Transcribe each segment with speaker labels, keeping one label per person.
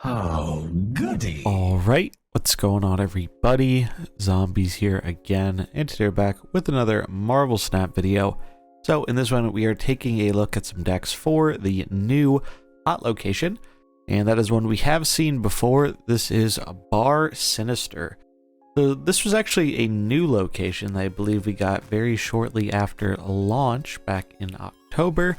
Speaker 1: Oh, goody.
Speaker 2: Alright, what's going on everybody? Zombies here again, and today we're back with another Marvel Snap video. So in this one we are taking a look at some decks for the new hot location, and that is one we have seen before. This is Bar Sinister. So this was actually a new location that I believe we got very shortly after launch back in October.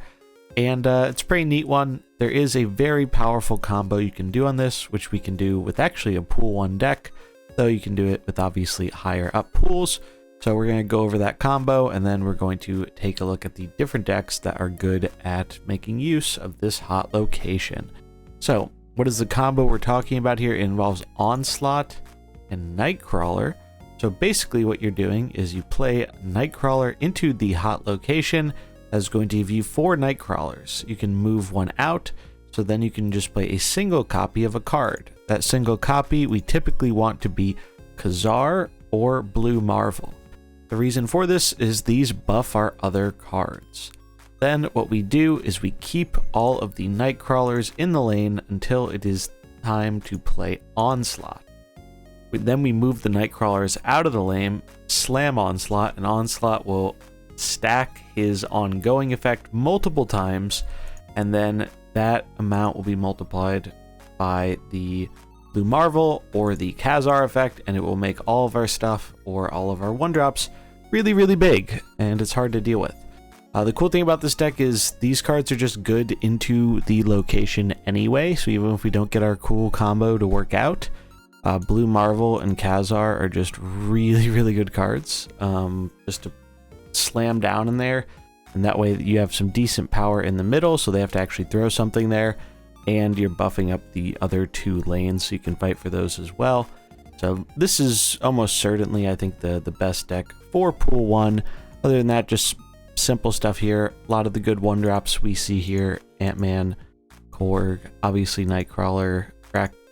Speaker 2: And it's a pretty neat one. There is a very powerful combo you can do on this, which we can do with actually a pool 1 deck, though you can do it with obviously higher up pools. So we're going to go over that combo, and then we're going to take a look at the different decks that are good at making use of this hot location. So what is the combo we're talking about here? It involves Onslaught and Nightcrawler. So basically what you're doing is you play Nightcrawler into the hot location. That's going to give you 4 Nightcrawlers. You can move one out, so then you can just play a single copy of a card. That single copy we typically want to be Khazar or Blue Marvel. The reason for this is these buff our other cards. Then what we do is we keep all of the Nightcrawlers in the lane until it is time to play Onslaught. Then we move the Nightcrawlers out of the lane, slam Onslaught, and Onslaught will stack his ongoing effect multiple times, and then that amount will be multiplied by the Blue Marvel or the Khazar effect, and it will make all of our stuff or all of our 1-drops really big, and it's hard to deal with. The cool thing about this deck is these cards are just good into the location anyway, so even if we don't get our cool combo to work out, Blue Marvel and Khazar are just really good cards, just to slam down in there, and that way you have some decent power in the middle, so they have to actually throw something there, and you're buffing up the other 2 lanes so you can fight for those as well. So this is almost certainly, I think, the best deck for pool 1. Other than that, just simple stuff here. A lot of the good 1-drops we see here: Ant-Man, Korg, obviously Nightcrawler,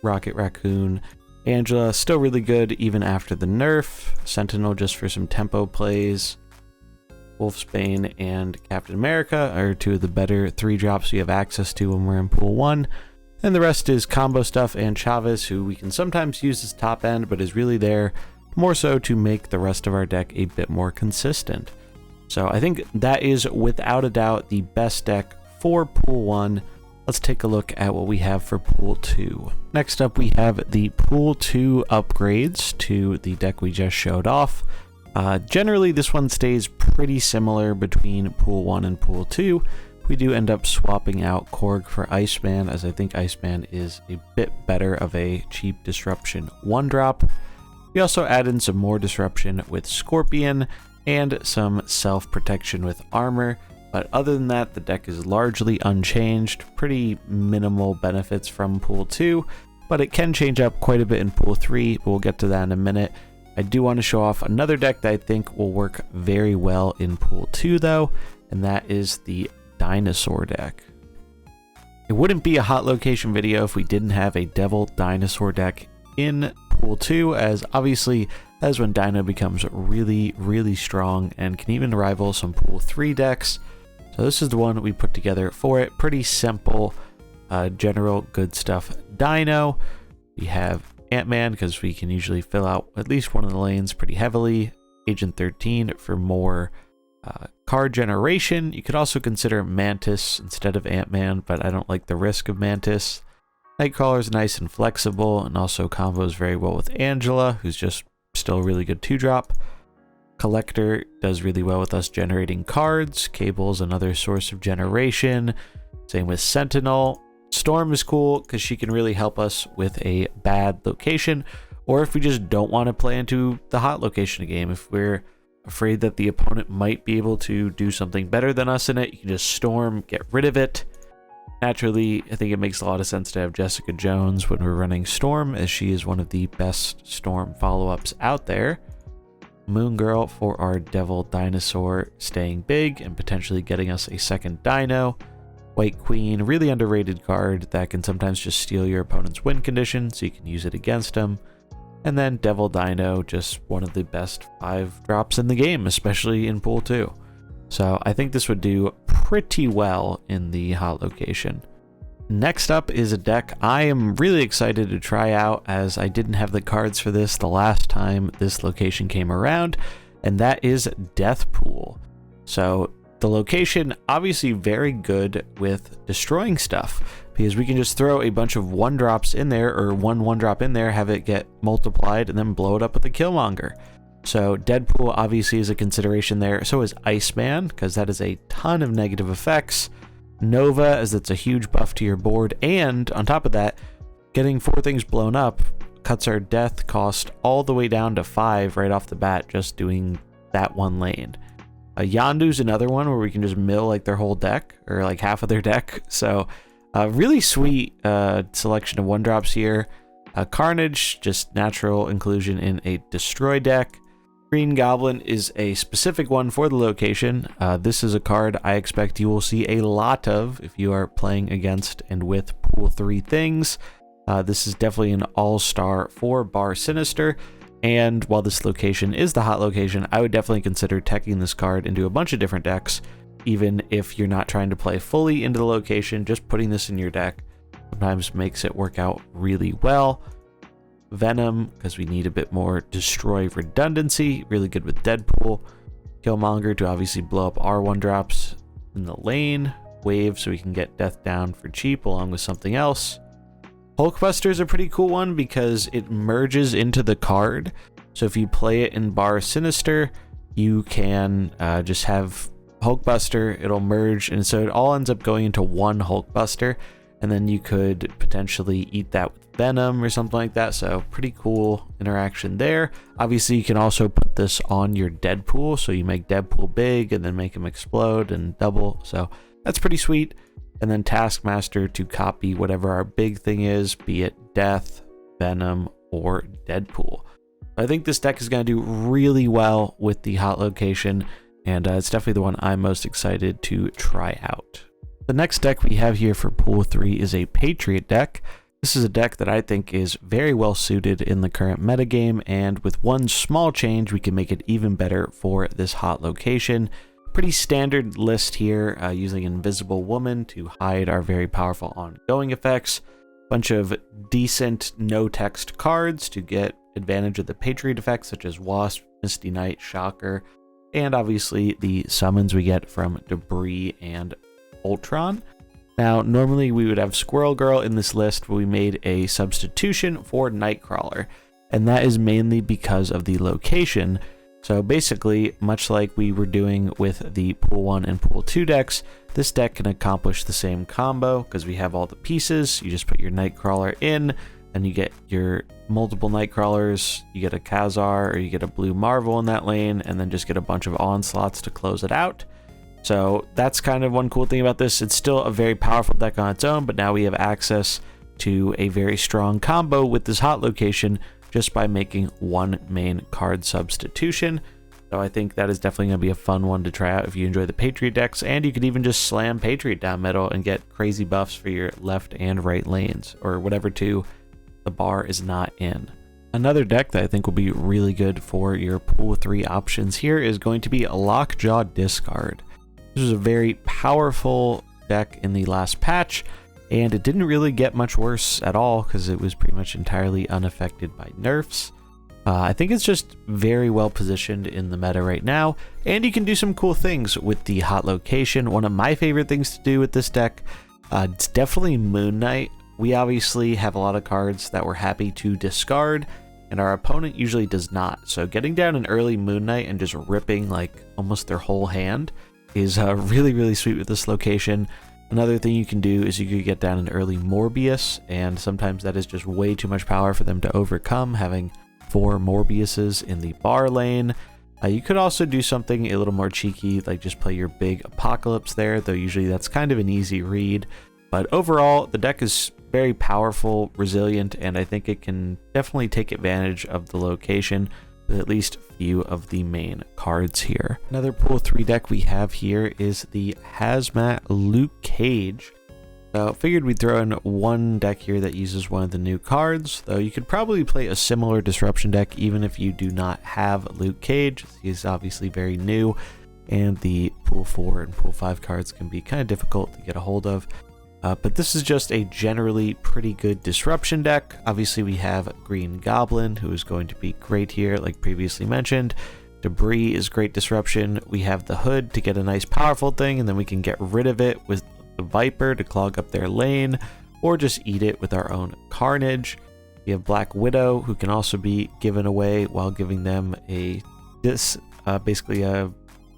Speaker 2: Rocket Raccoon, Angela, still really good even after the nerf. Sentinel just for some tempo plays. Wolfsbane and Captain America are 2 of the better 3-drops we have access to when we're in pool 1. And the rest is combo stuff and Chavez, who we can sometimes use as top end, but is really there more so to make the rest of our deck a bit more consistent. So I think that is without a doubt the best deck for pool 1. Let's take a look at what we have for pool 2. Next up we have the pool 2 upgrades to the deck we just showed off. Generally, this one stays pretty similar between pool 1 and pool 2. We do end up swapping out Korg for Iceman, as I think Iceman is a bit better of a cheap disruption 1-drop. We also add in some more disruption with Scorpion and some self-protection with armor, but other than that, the deck is largely unchanged. Pretty minimal benefits from pool 2, but it can change up quite a bit in pool 3, but we'll get to that in a minute. I do want to show off another deck that I think will work very well in pool 2 though, and that is the Dinosaur deck. It wouldn't be a hot location video if we didn't have a Devil Dinosaur deck in pool 2, as obviously that is when Dino becomes really strong and can even rival some pool 3 decks. So this is the one we put together for it. Pretty simple, general good stuff Dino. We have Ant-Man, because we can usually fill out at least one of the lanes pretty heavily. Agent 13 for more card generation. You could also consider Mantis instead of Ant-Man, but I don't like the risk of Mantis. Nightcrawler is nice and flexible, and also combos very well with Angela, who's just still a really good 2-drop. Collector does really well with us generating cards. Cable's another source of generation. Same with Sentinel. Storm is cool because she can really help us with a bad location, or if we just don't want to play into the hot location game. If we're afraid that the opponent might be able to do something better than us in it, you can just Storm, get rid of it. Naturally, I think it makes a lot of sense to have Jessica Jones when we're running Storm, as she is one of the best Storm follow-ups out there. Moon Girl for our Devil Dinosaur, staying big and potentially getting us a second Dino. White Queen, really underrated card that can sometimes just steal your opponent's win condition, so you can use it against him. And then Devil Dino, just one of the best 5-drops in the game, especially in pool 2. So I think this would do pretty well in the hot location. Next up is a deck I am really excited to try out, as I didn't have the cards for this the last time this location came around, and that is Death Pool. So the location obviously very good with destroying stuff, because we can just throw a bunch of 1-drops in there, or one drop in there, have it get multiplied, and then blow it up with a Killmonger. So Deadpool obviously is a consideration there. So is Iceman, because that is a ton of negative effects. Nova, as it's a huge buff to your board, and on top of that, getting 4 things blown up cuts our death cost all the way down to 5 right off the bat, just doing that one lane. Yondu's another one where we can just mill like their whole deck, or like half of their deck. So really sweet selection of 1-drops here. Carnage, just natural inclusion in a destroy deck. Green Goblin is a specific one for the location. This is a card I expect you will see a lot of if you are playing against and with Pool 3 things. This is definitely an all-star for Bar Sinister, and while this location is the hot location, I would definitely consider teching this card into a bunch of different decks, even if you're not trying to play fully into the location. Just putting this in your deck sometimes makes it work out really well. Venom, because we need a bit more destroy redundancy, really good with Deadpool. Killmonger to obviously blow up our 1-drops in the lane. Wave, so we can get death down for cheap along with something else. Hulkbuster is a pretty cool one because it merges into the card. So if you play it in Bar Sinister, you can just have Hulkbuster, it'll merge, and so it all ends up going into one Hulkbuster, and then you could potentially eat that with Venom or something like that. So pretty cool interaction there. Obviously you can also put this on your Deadpool, so you make Deadpool big and then make him explode and double, so that's pretty sweet. And then Taskmaster to copy whatever our big thing is, be it Death, Venom, or Deadpool. I think this deck is going to do really well with the hot location, and it's definitely the one I'm most excited to try out. The next deck we have here for Pool 3 is a Patriot deck. This is a deck that I think is very well suited in the current metagame, and with one small change we can make it even better for this hot location. Pretty standard list here, using Invisible Woman to hide our very powerful ongoing effects. Bunch of decent no-text cards to get advantage of the Patriot effects, such as Wasp, Misty Knight, Shocker, and obviously the summons we get from Debris and Ultron. Now, normally we would have Squirrel Girl in this list, but we made a substitution for Nightcrawler, and that is mainly because of the location. So basically, much like we were doing with the Pool 1 and Pool 2 decks, this deck can accomplish the same combo because we have all the pieces. You just put your Nightcrawler in, and you get your multiple Nightcrawlers, you get a Khazar, or you get a Blue Marvel in that lane, and then just get a bunch of Onslaughts to close it out. So that's kind of one cool thing about this. It's still a very powerful deck on its own, but now we have access to a very strong combo with this hot location just by making one main card substitution. So I think that is definitely going to be a fun one to try out if you enjoy the Patriot decks, and you could even just slam Patriot down middle and get crazy buffs for your left and right lanes, or whatever two the bar is not in. Another deck that I think will be really good for your Pool 3 options here is going to be Lockjaw Discard. This was a very powerful deck in the last patch, and it didn't really get much worse at all because it was pretty much entirely unaffected by nerfs. I think it's just very well positioned in the meta right now, and you can do some cool things with the hot location. One of my favorite things to do with this deck, it's definitely Moon Knight. We obviously have a lot of cards that we're happy to discard, and our opponent usually does not. So getting down an early Moon Knight and just ripping like almost their whole hand is really sweet with this location. Another thing you can do is you could get down an early Morbius, and sometimes that is just way too much power for them to overcome, having 4 Morbiuses in the bar lane. You could also do something a little more cheeky, like just play your big Apocalypse there, though usually that's kind of an easy read. But overall, the deck is very powerful, resilient, and I think it can definitely take advantage of the location with at least a few of the main cards here. Another Pool 3 deck we have here is the Hazmat Luke Cage. So figured we'd throw in one deck here that uses one of the new cards, though you could probably play a similar disruption deck even if you do not have Luke Cage. He's obviously very new, and the Pool 4 and Pool 5 cards can be kind of difficult to get a hold of. But this is just a generally pretty good disruption deck. Obviously, we have Green Goblin, who is going to be great here, like previously mentioned. Debris is great disruption. We have the Hood to get a nice powerful thing, and then we can get rid of it with the Viper to clog up their lane, or just eat it with our own Carnage. We have Black Widow, who can also be given away while giving them basically a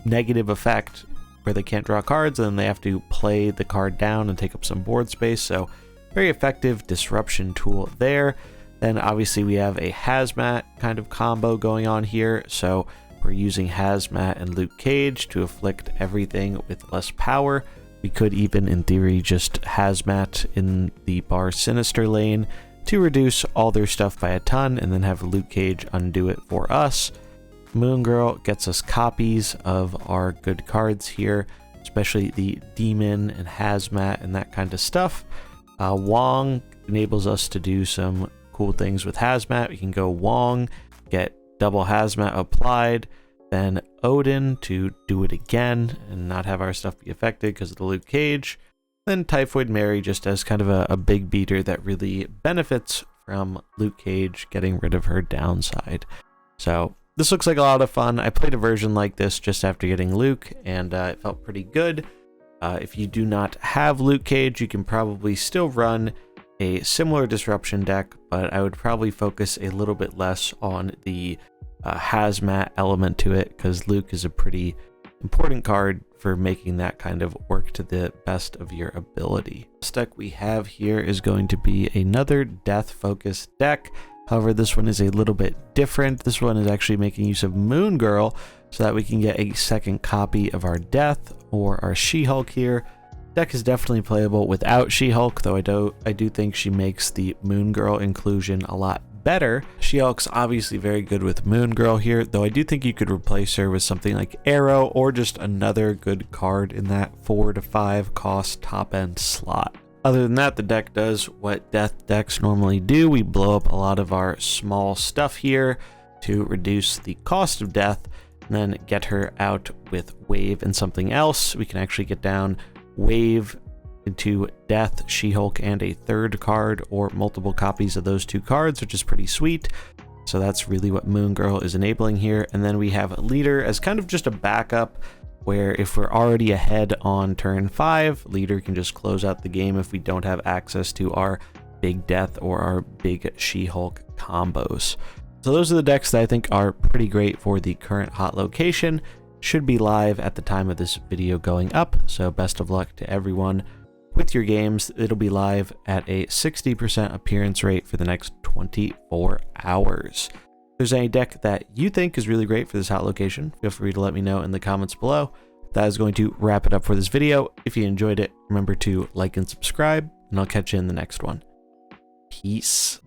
Speaker 2: negative effect where they can't draw cards, and then they have to play the card down and take up some board space. So very effective disruption tool there. Then obviously we have a Hazmat kind of combo going on here. So we're using Hazmat and Luke Cage to afflict everything with less power. We could even, in theory, just Hazmat in the bar Sinister lane to reduce all their stuff by a ton, and then have Luke Cage undo it for us. Moon Girl gets us copies of our good cards here, especially the Demon and Hazmat and that kind of stuff. Wong enables us to do some cool things with Hazmat. We can go Wong, get double Hazmat applied, then Odin to do it again and not have our stuff be affected because of the Luke Cage. Then Typhoid Mary just as kind of a big beater that really benefits from Luke Cage getting rid of her downside. So this looks like a lot of fun. I played a version like this just after getting Luke, and it felt pretty good. If you do not have Luke Cage, you can probably still run a similar disruption deck, but I would probably focus a little bit less on the Hazmat element to it, because Luke is a pretty important card for making that kind of work to the best of your ability. This deck we have here is going to be another death-focused deck. However, this one is a little bit different. This one is actually making use of Moon Girl so that we can get a second copy of our Death or our She-Hulk here. Deck is definitely playable without She-Hulk, though I do think she makes the Moon Girl inclusion a lot better. She-Hulk's obviously very good with Moon Girl here, though I do think you could replace her with something like Arrow or just another good card in that 4 to 5 cost top end slot. Other than that, the deck does what death decks normally do. We blow up a lot of our small stuff here to reduce the cost of death, and then get her out with Wave and something else. We can actually get down Wave into Death, She-Hulk, and a third card, or multiple copies of those two cards, which is pretty sweet. So that's really what Moon Girl is enabling here. And then we have Leader as kind of just a backup, where if we're already ahead on turn 5, Leader can just close out the game if we don't have access to our big Death or our big She-Hulk combos. So those are the decks that I think are pretty great for the current hot location. Should be live at the time of this video going up, so best of luck to everyone with your games. It'll be live at a 60% appearance rate for the next 24 hours. If there's any deck that you think is really great for this hot location, feel free to let me know in the comments below. That is going to wrap it up for this video. If you enjoyed it, remember to like and subscribe, and I'll catch you in the next one. Peace.